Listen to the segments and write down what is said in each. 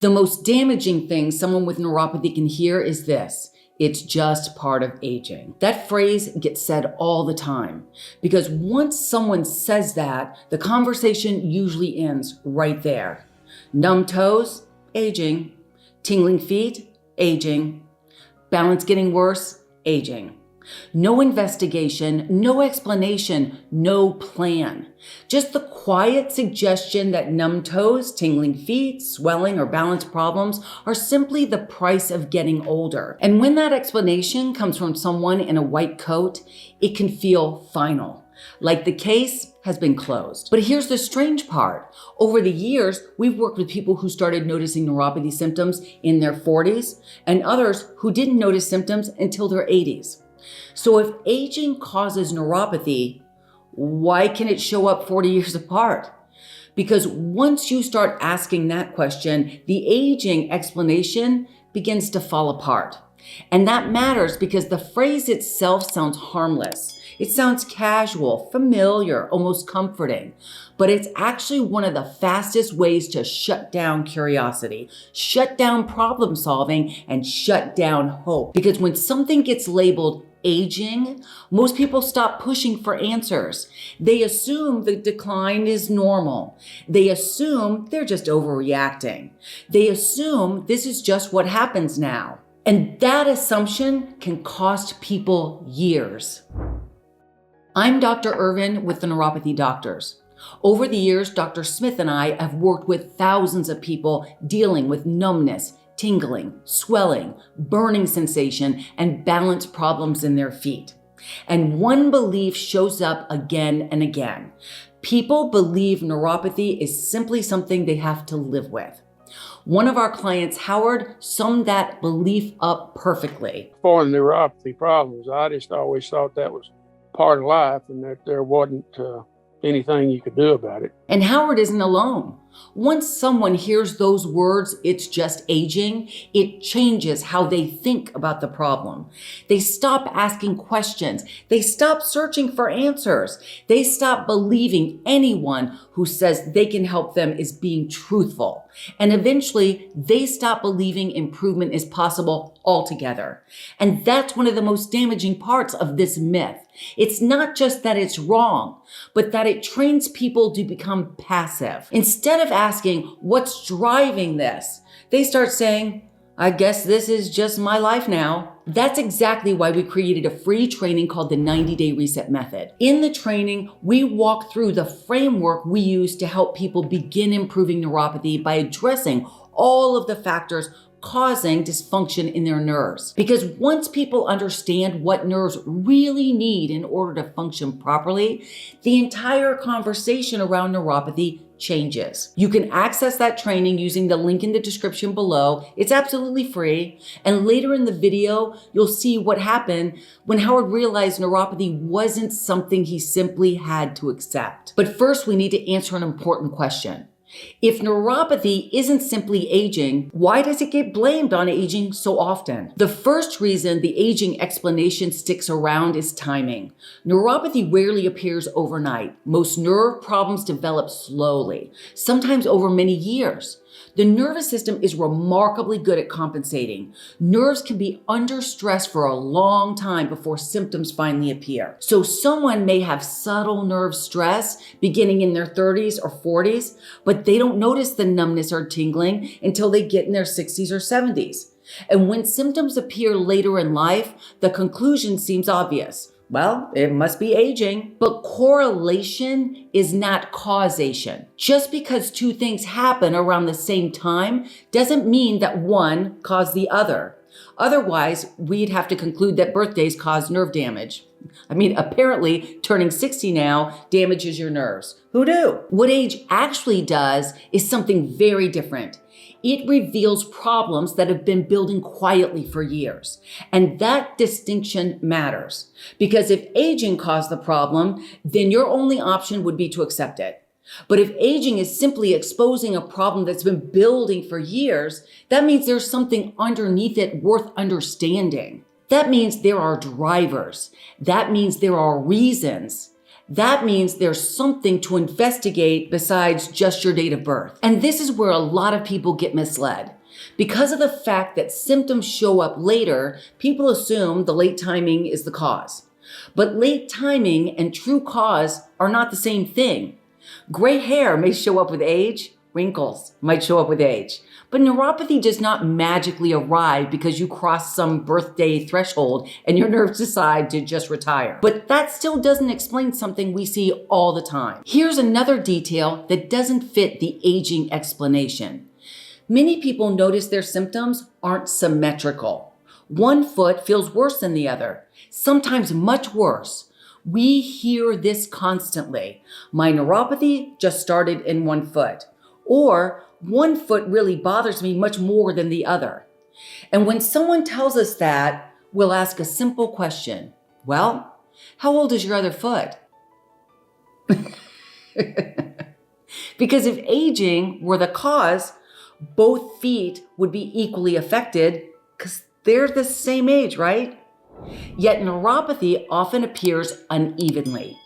The most damaging thing someone with neuropathy can hear is this: it's just part of aging. That phrase gets said all the time because once someone says that, the conversation usually ends right there. Numb toes, aging. Tingling feet, aging. Balance getting worse, aging. No investigation, no explanation, no plan. Just the quiet suggestion that numb toes, tingling feet, swelling, or balance problems are simply the price of getting older. And when that explanation comes from someone in a white coat, it can feel final, like the case has been closed. But here's the strange part. Over the years, we've worked with people who started noticing neuropathy symptoms in their 40s and others who didn't notice symptoms until their 80s. So if aging causes neuropathy, why can it show up 40 years apart? Because once you start asking that question, the aging explanation begins to fall apart. And that matters because the phrase itself sounds harmless. It sounds casual, familiar, almost comforting, but it's actually one of the fastest ways to shut down curiosity, shut down problem solving, and shut down hope. Because when something gets labeled aging, most people stop pushing for answers. They assume the decline is normal. They assume they're just overreacting. They assume this is just what happens now. And that assumption can cost people years. I'm Dr. Irvin with the Neuropathy Doctors. Over the years, Dr. Smith and I have worked with thousands of people dealing with numbness, tingling, swelling, burning sensation, and balance problems in their feet. And one belief shows up again and again. People believe neuropathy is simply something they have to live with. One of our clients, Howard, summed that belief up perfectly. For the neuropathy problems, I just always thought that was part of life and that there wasn't anything you could do about it. And Howard isn't alone. Once someone hears those words, it's just aging, it changes how they think about the problem. They stop asking questions. They stop searching for answers. They stop believing anyone who says they can help them is being truthful. And eventually, they stop believing improvement is possible altogether. And that's one of the most damaging parts of this myth. It's not just that it's wrong, but that it trains people to become passive. Instead of asking, what's driving this? They start saying, I guess this is just my life now. That's exactly why we created a free training called the 90-Day Reset Method. In the training, we walk through the framework we use to help people begin improving neuropathy by addressing all of the factors causing dysfunction in their nerves. Because once people understand what nerves really need in order to function properly, the entire conversation around neuropathy changes. You can access that training using the link in the description below. It's absolutely free. And later in the video, you'll see what happened when Howard realized neuropathy wasn't something he simply had to accept. But first, we need to answer an important question. If neuropathy isn't simply aging, why does it get blamed on aging so often? The first reason the aging explanation sticks around is timing. Neuropathy rarely appears overnight. Most nerve problems develop slowly, sometimes over many years. The nervous system is remarkably good at compensating. Nerves can be under stress for a long time before symptoms finally appear. So someone may have subtle nerve stress beginning in their 30s or 40s, but they don't notice the numbness or tingling until they get in their 60s or 70s. And when symptoms appear later in life, the conclusion seems obvious. Well, it must be aging. But correlation is not causation. Just because two things happen around the same time doesn't mean that one caused the other. Otherwise, we'd have to conclude that birthdays cause nerve damage. Apparently, turning 60 now damages your nerves. Who knew? What age actually does is something very different. It reveals problems that have been building quietly for years. And that distinction matters. Because if aging caused the problem, then your only option would be to accept it. But if aging is simply exposing a problem that's been building for years, that means there's something underneath it worth understanding. That means there are drivers. That means there are reasons. That means there's something to investigate besides just your date of birth. And this is where a lot of people get misled. Because of the fact that symptoms show up later, people assume the late timing is the cause. But late timing and true cause are not the same thing. Gray hair may show up with age, wrinkles might show up with age. But neuropathy does not magically arrive because you cross some birthday threshold and your nerves decide to just retire. But that still doesn't explain something we see all the time. Here's another detail that doesn't fit the aging explanation. Many people notice their symptoms aren't symmetrical. One foot feels worse than the other, sometimes much worse. We hear this constantly. My neuropathy just started in one foot. Or one foot really bothers me much more than the other. And when someone tells us that, we'll ask a simple question. Well, how old is your other foot? Because if aging were the cause, both feet would be equally affected because they're the same age, right? Yet neuropathy often appears unevenly.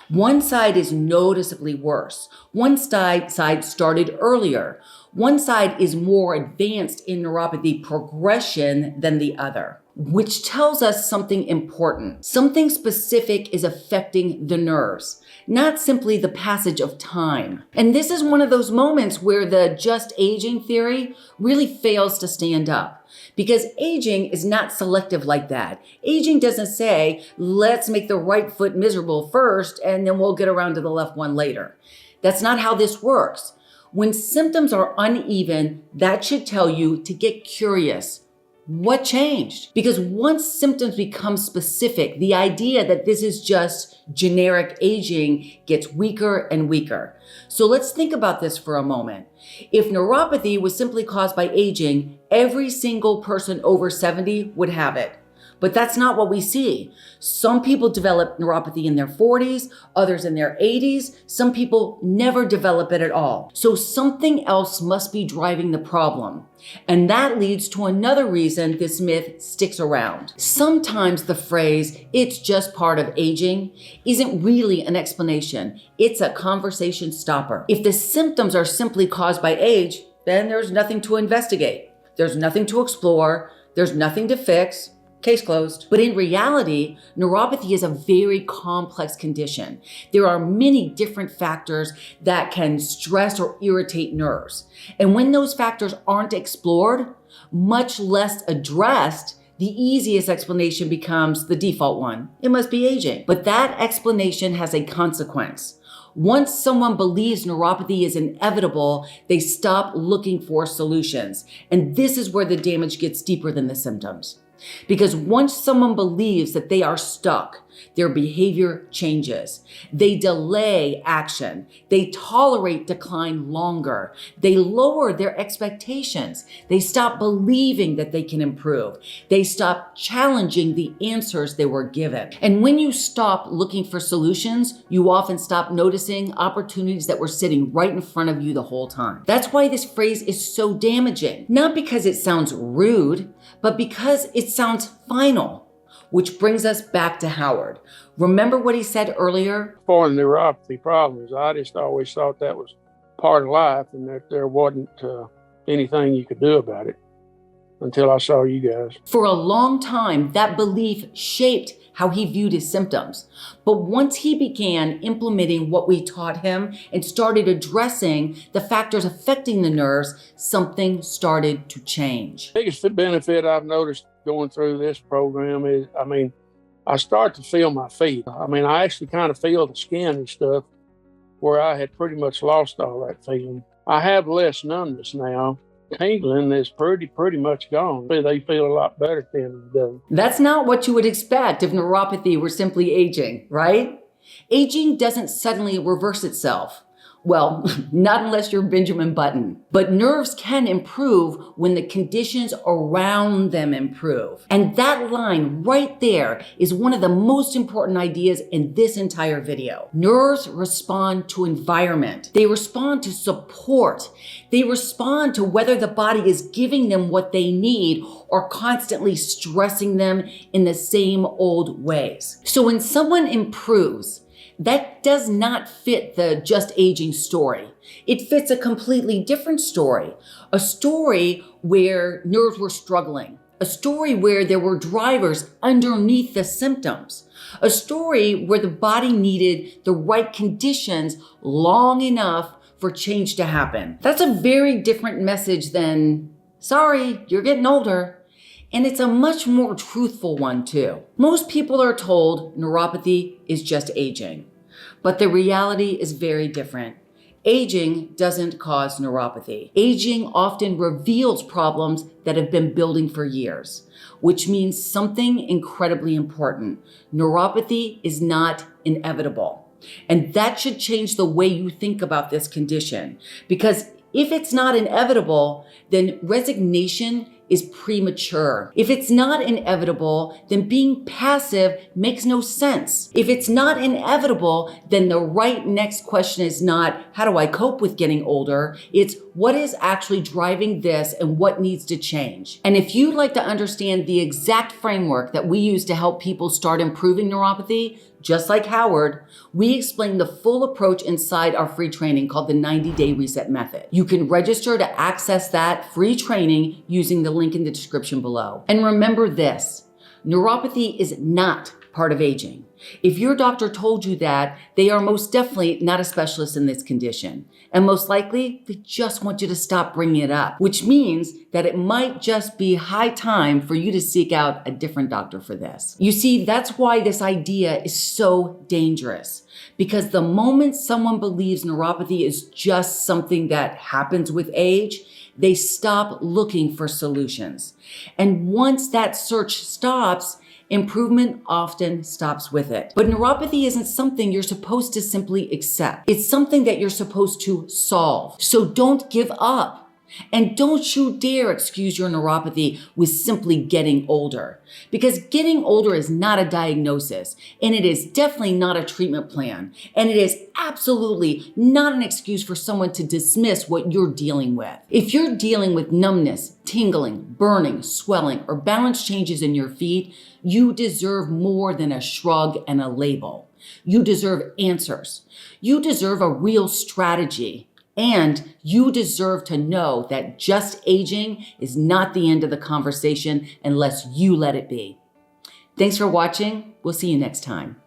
One side is noticeably worse. One side started earlier. One side is more advanced in neuropathy progression than the other, which tells us something important. Something specific is affecting the nerves, not simply the passage of time. And this is one of those moments where the just aging theory really fails to stand up. Because aging is not selective like that. Aging doesn't say, let's make the right foot miserable first, and then we'll get around to the left one later. That's not how this works. When symptoms are uneven, that should tell you to get curious. What changed? Because once symptoms become specific, the idea that this is just generic aging gets weaker and weaker. So let's think about this for a moment. If neuropathy was simply caused by aging, every single person over 70 would have it. But that's not what we see. Some people develop neuropathy in their 40s, others in their 80s. Some people never develop it at all. So something else must be driving the problem. And that leads to another reason this myth sticks around. Sometimes the phrase, it's just part of aging, isn't really an explanation. It's a conversation stopper. If the symptoms are simply caused by age, then there's nothing to investigate. There's nothing to explore. There's nothing to fix. Case closed. But in reality, neuropathy is a very complex condition. There are many different factors that can stress or irritate nerves. And when those factors aren't explored, much less addressed, the easiest explanation becomes the default one. It must be aging. But that explanation has a consequence. Once someone believes neuropathy is inevitable, they stop looking for solutions. And this is where the damage gets deeper than the symptoms. Because once someone believes that they are stuck, their behavior changes. They delay action. They tolerate decline longer. They lower their expectations. They stop believing that they can improve. They stop challenging the answers they were given. And when you stop looking for solutions, you often stop noticing opportunities that were sitting right in front of you the whole time. That's why this phrase is so damaging. Not because it sounds rude, but because it sounds final. Which brings us back to Howard. Remember what he said earlier? For the neuropathy problems, I just always thought that was part of life and that there wasn't anything you could do about it until I saw you guys. For a long time, that belief shaped how he viewed his symptoms. But once he began implementing what we taught him and started addressing the factors affecting the nerves, something started to change. The biggest benefit I've noticed going through this program is, I start to feel my feet. I actually kind of feel the skin and stuff where I had pretty much lost all that feeling. I have less numbness now. Tingling is pretty much gone. They feel a lot better at the end of the day. That's not what you would expect if neuropathy were simply aging, right? Aging doesn't suddenly reverse itself. Well, not unless you're Benjamin Button. But nerves can improve when the conditions around them improve. And that line right there is one of the most important ideas in this entire video. Nerves respond to environment. They respond to support. They respond to whether the body is giving them what they need or constantly stressing them in the same old ways. So when someone improves, That does not fit the just aging story. It fits a completely different story. A story where nerves were struggling. A story where there were drivers underneath the symptoms. A story where the body needed the right conditions long enough for change to happen. That's a very different message than, sorry, you're getting older. And it's a much more truthful one too. Most people are told neuropathy is just aging, but the reality is very different. Aging doesn't cause neuropathy. Aging often reveals problems that have been building for years, which means something incredibly important. Neuropathy is not inevitable. And that should change the way you think about this condition, because if it's not inevitable, then resignation is premature. If it's not inevitable, then being passive makes no sense. If it's not inevitable, then the right next question is not, how do I cope with getting older? It's what is actually driving this and what needs to change? And if you'd like to understand the exact framework that we use to help people start improving neuropathy, just like Howard, we explain the full approach inside our free training called the 90-Day Reset Method. You can register to access that free training using the link in the description below. And remember this, neuropathy is not part of aging. If your doctor told you that, they are most definitely not a specialist in this condition. And most likely, they just want you to stop bringing it up, which means that it might just be high time for you to seek out a different doctor for this. You see, that's why this idea is so dangerous. Because the moment someone believes neuropathy is just something that happens with age, they stop looking for solutions. And once that search stops, improvement often stops with it. But neuropathy isn't something you're supposed to simply accept. It's something that you're supposed to solve. So don't give up. And don't you dare excuse your neuropathy with simply getting older. Because getting older is not a diagnosis, and it is definitely not a treatment plan. And it is absolutely not an excuse for someone to dismiss what you're dealing with. If you're dealing with numbness, tingling, burning, swelling, or balance changes in your feet, you deserve more than a shrug and a label. You deserve answers. You deserve a real strategy. And you deserve to know that just aging is not the end of the conversation unless you let it be. Thanks for watching. We'll see you next time.